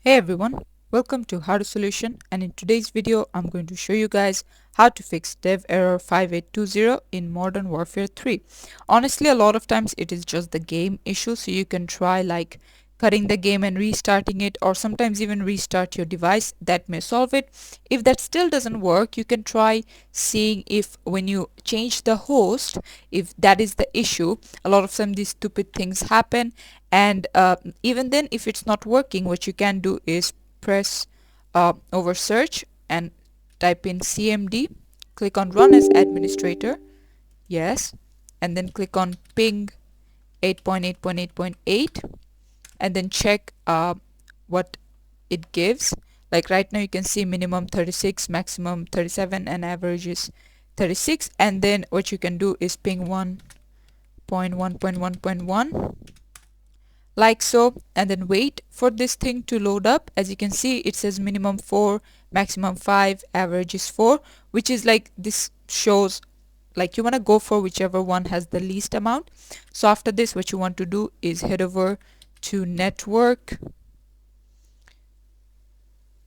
Hey everyone, welcome to How to Solution, and in today's video I'm going to show you guys how to fix dev error 5820 in Modern Warfare 3. Honestly, a lot of times it is just the game issue, so you can try like cutting the game and restarting it, or sometimes even restart your device. That may solve it. If that still doesn't work, you can try seeing if when you change the host, if that is the issue. A lot of times these stupid things happen, and even then if it's not working, what you can do is press over search and type in cmd, click on run as administrator, yes, and then click on ping 8.8.8.8 and then check what it gives. Like right now you can see minimum 36, maximum 37, and average is 36. And then what you can do is ping 1.1.1.1 like so, and then wait for this thing to load up. As you can see, it says minimum 4, maximum 5, average is 4, which is like, this shows like you want to go for whichever one has the least amount. So after this, what you want to do is head over to network,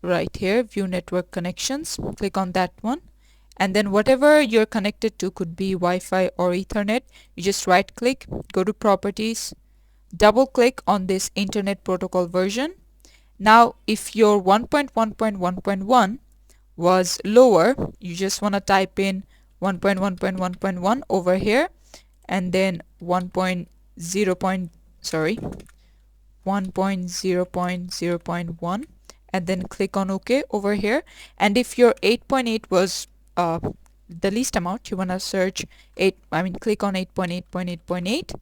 right here, view network connections, click on that one, and then whatever you're connected to, could be Wi-Fi or Ethernet, you just right click, go to properties, double click on this internet protocol version. Now if your 1.1.1.1 was lower, you just want to type in 1.1.1.1 over here, and then 1.0. Sorry, 1.0.0.1, and then click on OK over here. And if your 8.8 was the least amount, you want to search click on 8.8.8.8,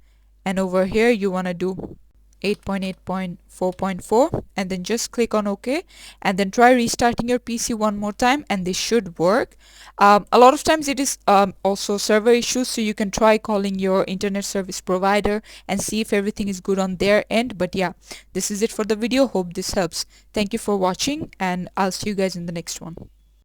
and over here you want to do 8.8.4.4, and then just click on OK, and then try restarting your PC one more time, and this should work. A lot of times it is also server issues, so you can try calling your internet service provider and see if everything is good on their end. But yeah, this is it for the video. Hope this helps. Thank you for watching, and I'll see you guys in the next one.